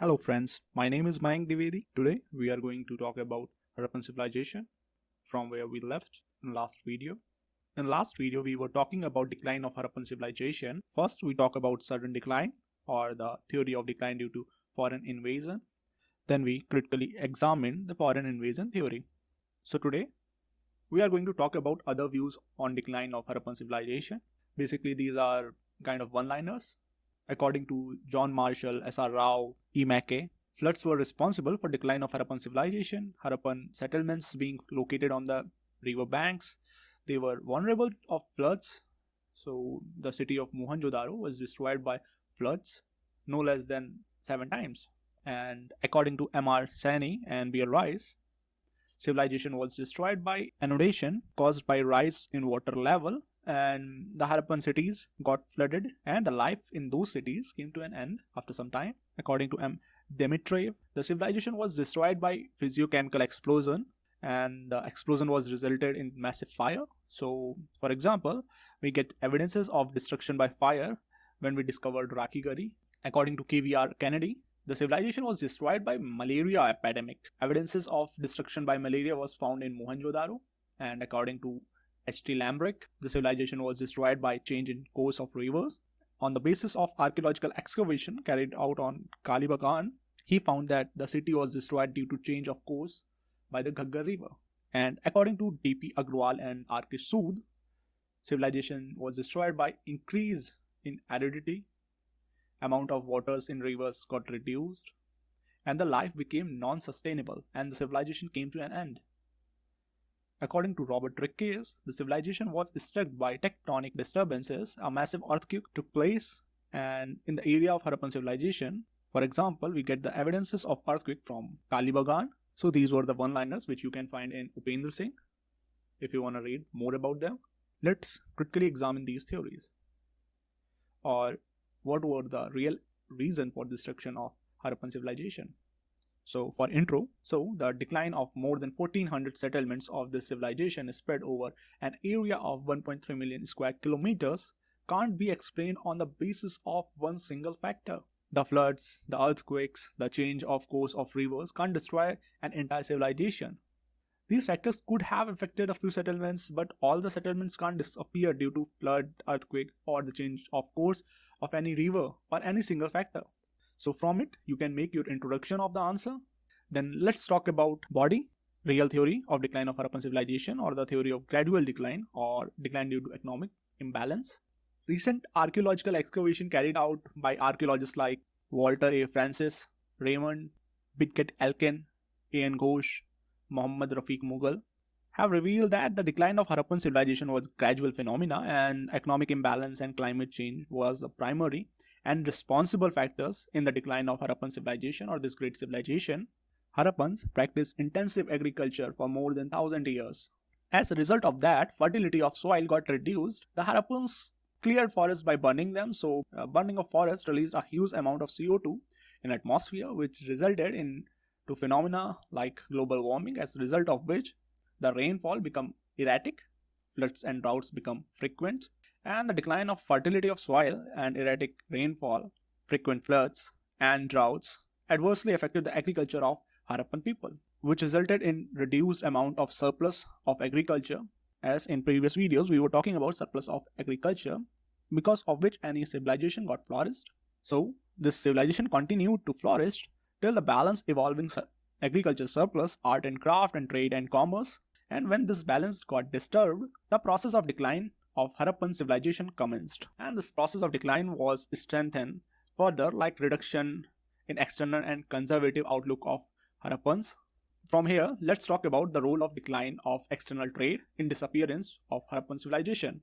Hello friends, my name is Mayank Divedi. Today we are going to talk about Harappan civilization from where we left in last video. In last video we were talking about decline of Harappan civilization. First we talk about sudden decline or the theory of decline due to foreign invasion. Then we critically examine the foreign invasion theory. So today we are going to talk about other views on decline of Harappan civilization. Basically these are kind of one-liners. According to John Marshall, S.R. Rao, E. Mackay, floods were responsible for decline of Harappan civilization. Harappan settlements being located on the river banks, they were vulnerable of floods. So the city of Mohenjo-daro was destroyed by floods no less than 7 times. And according to M.R. Saini and B.R. Rice, civilization was destroyed by inundation caused by rise in water level, and the Harappan cities got flooded and the life in those cities came to an end after some time. According to M. Dimitriev, the civilization was destroyed by physiochemical explosion, and the explosion was resulted in massive fire. So for example, we get evidences of destruction by fire when we discovered Rakhigarhi. According to KVR Kennedy, the civilization was destroyed by malaria epidemic. Evidences of destruction by malaria was found in Mohenjo-daro, and according to H.T. Lambrick, the civilization was destroyed by change in course of rivers. On the basis of archaeological excavation carried out on Kalibagan, he found that the city was destroyed due to change of course by the Ghaggar river. And according to D.P. Agrawal and R.K. Sood, civilization was destroyed by increase in aridity, amount of waters in rivers got reduced, and the life became non-sustainable and the civilization came to an end. According to Robert Rickes, the civilization was struck by tectonic disturbances. A massive earthquake took place, and in the area of Harappan civilization, for example, we get the evidences of earthquake from Kalibagan. So these were the one-liners which you can find in Upendra Singh. If you want to read more about them, let's critically examine these theories. Or what were the real reason for destruction of Harappan civilization? So for intro, the decline of more than 1400 settlements of this civilization spread over an area of 1.3 million square kilometers can't be explained on the basis of one single factor. The floods, the earthquakes, the change of course of rivers can't destroy an entire civilization. These factors could have affected a few settlements, but all the settlements can't disappear due to flood, earthquake, or the change of course of any river or any single factor. So from it, you can make your introduction of the answer. Then let's talk about body, real theory of decline of Harappan civilization, or the theory of gradual decline or decline due to economic imbalance. Recent archaeological excavation carried out by archaeologists like Walter A. Francis, Raymond Bidket Elkin, A.N. Ghosh, Muhammad Rafiq Mughal have revealed that the decline of Harappan civilization was a gradual phenomena, and economic imbalance and climate change was the primary and responsible factors in the decline of Harappan civilization or this great civilization. Harappans practiced intensive agriculture for more than 1000 years. As a result of that, fertility of soil got reduced. The Harappans cleared forests by burning them, so burning of forests released a huge amount of CO2 in atmosphere, which resulted in to phenomena like global warming, as a result of which the rainfall become erratic, floods and droughts become frequent, and the decline of fertility of soil and erratic rainfall, frequent floods and droughts adversely affected the agriculture of Harappan people, which resulted in reduced amount of surplus of agriculture. As in previous videos we were talking about surplus of agriculture, because of which any civilization got flourished. So this civilization continued to flourish till the balance evolving agriculture surplus, art and craft and trade and commerce, and when this balance got disturbed, the process of decline of Harappan civilization commenced. And this process of decline was strengthened further like reduction in external and conservative outlook of Harappans. From here, let's talk about the role of decline of external trade in disappearance of Harappan civilization.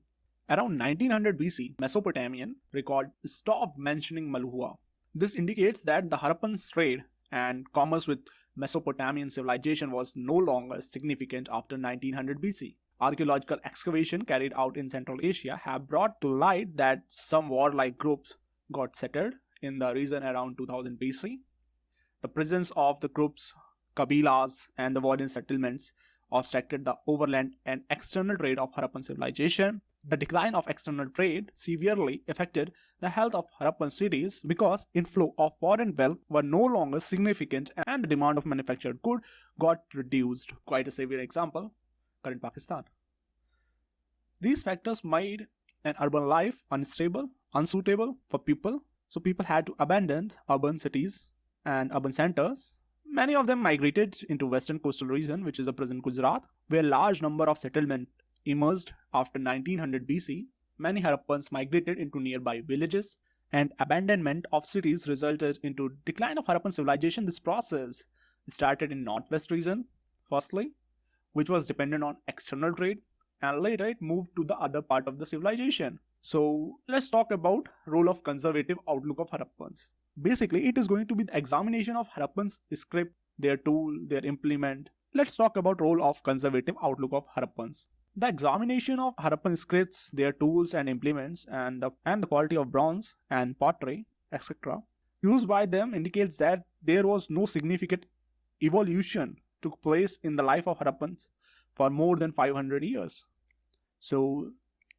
Around 1900 BC, Mesopotamian record stopped mentioning Malhua. This indicates that the Harappan's trade and commerce with Mesopotamian civilization was no longer significant after 1900 BC. Archaeological excavation carried out in Central Asia have brought to light that some warlike groups got settled in the region around 2000 BC. The presence of the groups, Kabilas, and the warring settlements obstructed the overland and external trade of Harappan civilization. The decline of external trade severely affected the health of Harappan cities because inflow of foreign wealth were no longer significant and the demand of manufactured goods got reduced. Quite a severe example, current Pakistan. These factors made an urban life unstable, unsuitable for people, so people had to abandon urban cities and urban centers. Many of them migrated into western coastal region, which is the present Gujarat, where large number of settlement emerged after 1900 BC. Many Harappans migrated into nearby villages, and abandonment of cities resulted into decline of Harappan civilization. This process started in northwest region, firstly, which was dependent on external trade, and later it moved to the other part of the civilization. So let's talk about role of conservative outlook of Harappans. Basically, it is going to be the examination of Harappans script, their tool, their implement. Let's talk about role of conservative outlook of Harappans. The examination of Harappan scripts, their tools and implements, and the quality of bronze and pottery, etc., used by them indicates that there was no significant evolution took place in the life of Harappans for more than 500 years. So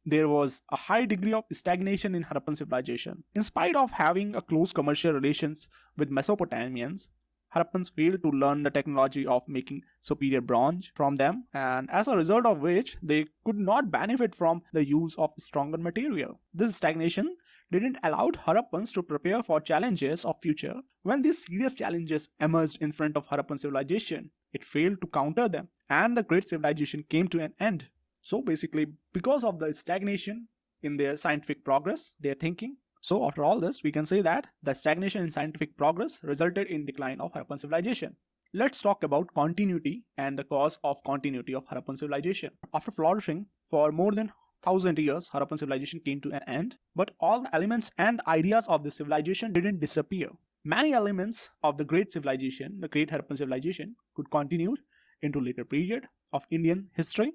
there was a high degree of stagnation in Harappan civilization. In spite of having a close commercial relations with Mesopotamians, Harappans failed to learn the technology of making superior bronze from them, and as a result of which they could not benefit from the use of stronger material. This stagnation didn't allow Harappans to prepare for challenges of future. When these serious challenges emerged in front of Harappan civilization, it failed to counter them, and the great civilization came to an end. So basically, because of the stagnation in their scientific progress, their thinking. So after all this, we can say that the stagnation in scientific progress resulted in decline of Harappan civilization. Let's talk about continuity and the cause of continuity of Harappan civilization. After flourishing for more than 1000 years, Harappan civilization came to an end, but all the elements and ideas of the civilization didn't disappear. Many elements of the great civilization, the great Harappan civilization, could continue into later period of Indian history.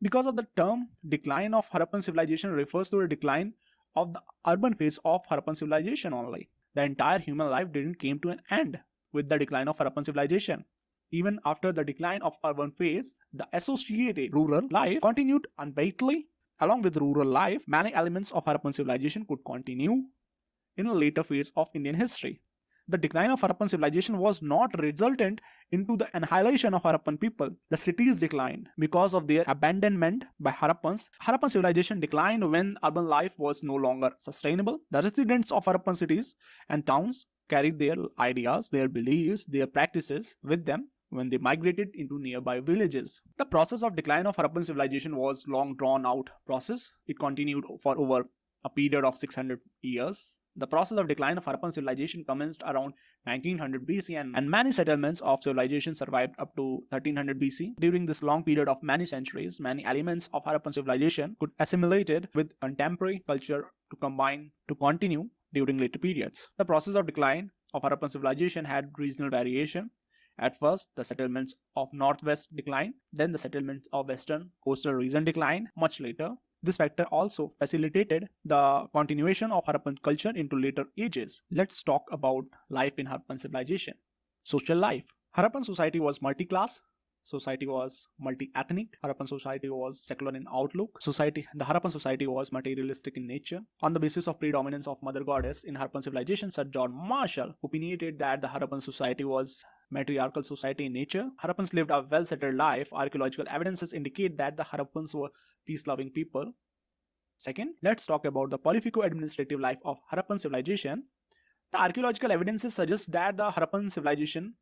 Because of the term decline of Harappan civilization refers to a decline of the urban phase of Harappan civilization only. The entire human life didn't came to an end with the decline of Harappan civilization. Even after the decline of urban phase, the associated rural life continued unabatedly. Along with rural life, many elements of Harappan civilization could continue in a later phase of Indian history. The decline of Harappan civilization was not resultant into the annihilation of Harappan people. The cities declined because of their abandonment by Harappans. Harappan civilization declined when urban life was no longer sustainable. The residents of Harappan cities and towns carried their ideas, their beliefs, their practices with them when they migrated into nearby villages. The process of decline of Harappan civilization was long drawn out process. It continued for over a period of 600 years. The process of decline of Harappan civilization commenced around 1900 BC and many settlements of civilization survived up to 1300 BC. During this long period of many centuries, many elements of Harappan civilization could assimilated with contemporary culture to combine to continue during later periods. The process of decline of Harappan civilization had regional variation. At first, the settlements of northwest declined, then the settlements of western coastal region declined much later. This factor also facilitated the continuation of Harappan culture into later ages. Let's talk about life in Harappan civilization. Social life. Harappan society was multi-class. Society was multi-ethnic. Harappan society was secular in outlook. The Harappan society was materialistic in nature. On the basis of predominance of mother goddess in Harappan civilization, Sir John Marshall opinionated that the Harappan society was matriarchal society in nature. Harappans lived a well-settled life. Archaeological evidences indicate that the Harappans were peace-loving people. Second, let's talk about the politico-administrative life of Harappan civilization. The archaeological evidences suggest that the Harappan civilization,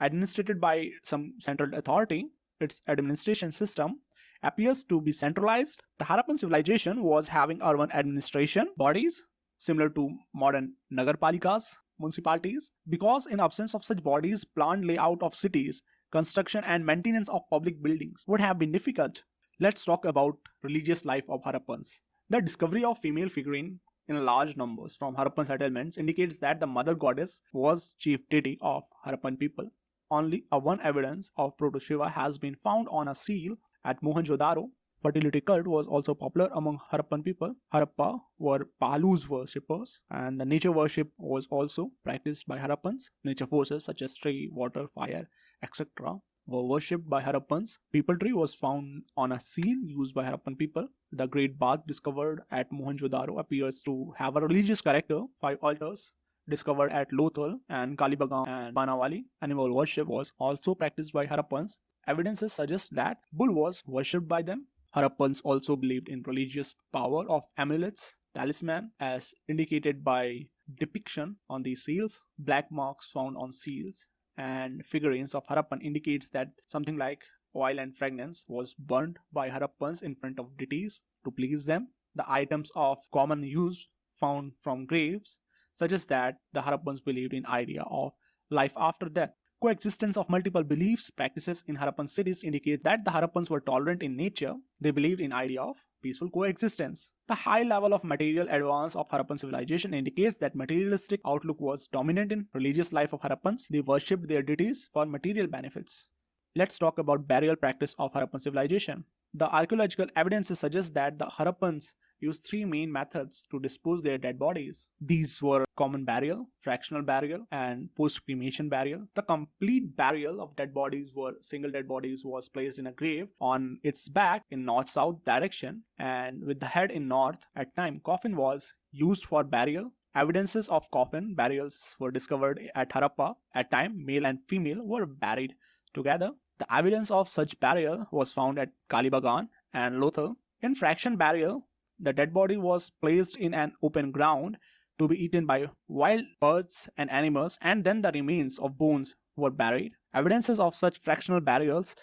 administered by some central authority, its administration system appears to be centralized. The Harappan civilization was having urban administration bodies similar to modern nagarpalikas, municipalities. Because in absence of such bodies, planned layout of cities, construction and maintenance of public buildings would have been difficult. Let's talk about religious life of Harappans. The discovery of female figurine in large numbers from Harappan settlements indicates that the mother goddess was chief deity of Harappan people. Only one evidence of Proto-Shiva has been found on a seal at Mohenjo-daro. Fertility cult was also popular among Harappan people. Harappa were Palus worshippers, and the nature worship was also practiced by Harappans. Nature forces such as tree, water, fire, etc. were worshipped by Harappans. People tree was found on a seal used by Harappan people. The great bath discovered at Mohenjo-daro appears to have a religious character. 5 altars discovered at Lothal and Kalibagan and Banawali. Animal worship was also practiced by Harappans. Evidences suggest that bull was worshipped by them. Harappans also believed in religious power of amulets, talisman, as indicated by depiction on these seals. Black marks found on seals and figurines of Harappan indicates that something like oil and fragrance was burnt by Harappans in front of deities to please them. The items of common use found from graves suggest that the Harappans believed in idea of life after death. Coexistence of multiple beliefs practices in Harappan cities indicates that the Harappans were tolerant in nature. They believed in idea of peaceful coexistence. The high level of material advance of Harappan civilization indicates that materialistic outlook was dominant in religious life of Harappans. They worshipped their deities for material benefits. Let's talk about burial practice of Harappan civilization. The archaeological evidences suggest that the Harappans used 3 main methods to dispose their dead bodies. These were common burial, fractional burial, and post-cremation burial. The complete burial of dead bodies were single dead bodies was placed in a grave on its back in north-south direction and with the head in north. At time, coffin was used for burial. Evidences of coffin burials were discovered at Harappa. At time, male and female were buried together. The evidence of such burial was found at Kalibagan and Lothal. In fraction burial, the dead body was placed in an open ground to be eaten by wild birds and animals, and then the remains of bones were buried. Evidences of such fractional burials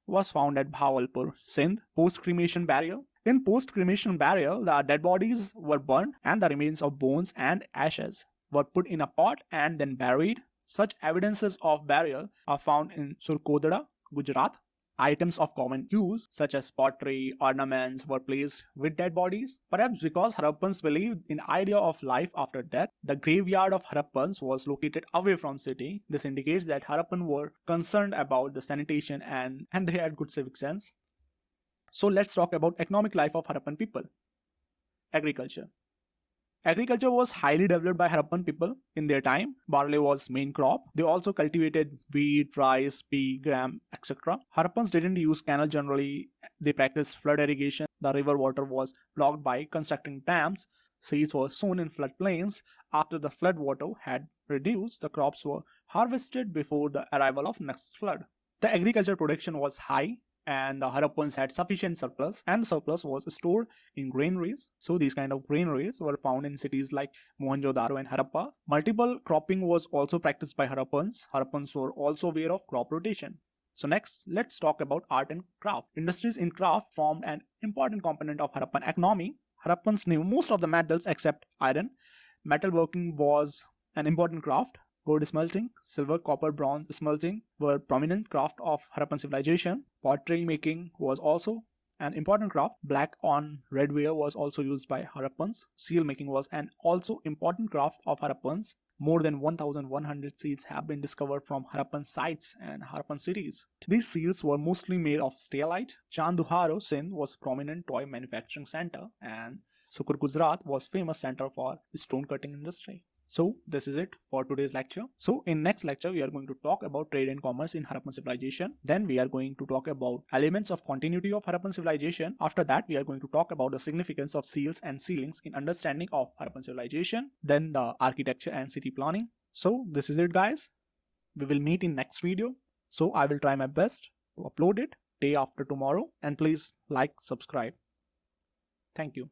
was found at Bhawalpur, Sindh. Post-cremation burial. In post-cremation burial, the dead bodies were burned and the remains of bones and ashes were put in a pot and then buried. Such evidences of burial are found in Surkodara, Gujarat. Items of common use such as pottery, ornaments were placed with dead bodies. Perhaps because Harappans believed in idea of life after death, the graveyard of Harappans was located away from city. This indicates that Harappan were concerned about the sanitation and they had good civic sense. So let's talk about economic life of Harappan people. Agriculture. Agriculture was highly developed by Harappan people in their time. Barley was main crop. They also cultivated wheat, rice, pea, gram, etc. Harappans didn't use canal generally. They practiced flood irrigation. The river water was blocked by constructing dams. Seeds were sown in floodplains. After the flood water had reduced, the crops were harvested before the arrival of next flood. The agriculture production was high, and the Harappans had sufficient surplus, and the surplus was stored in granaries. So these kind of granaries were found in cities like Mohenjo-daro and Harappa. Multiple cropping was also practiced by Harappans. Harappans were also aware of crop rotation. So next, let's talk about art and craft. Industries in craft formed an important component of Harappan economy. Harappans knew most of the metals except iron. Metalworking was an important craft. Gold smelting, silver, copper, bronze smelting were prominent craft of Harappan civilization. Pottery making was also an important craft. Black on red ware was also used by Harappans. Seal making was an also important craft of Harappans. More than 1,100 seals have been discovered from Harappan sites and Harappan cities. These seals were mostly made of steelite. Chanduharo, Sindh was prominent toy manufacturing center, and Sukur, Gujarat was famous center for stone cutting industry. So this is it for today's lecture. So in next lecture, we are going to talk about trade and commerce in Harappan civilization. Then we are going to talk about elements of continuity of Harappan civilization. After that, we are going to talk about the significance of seals and ceilings in understanding of Harappan civilization. Then the architecture and city planning. So this is it, guys. We will meet in next video. So I will try my best to upload it day after tomorrow. And please like, subscribe. Thank you.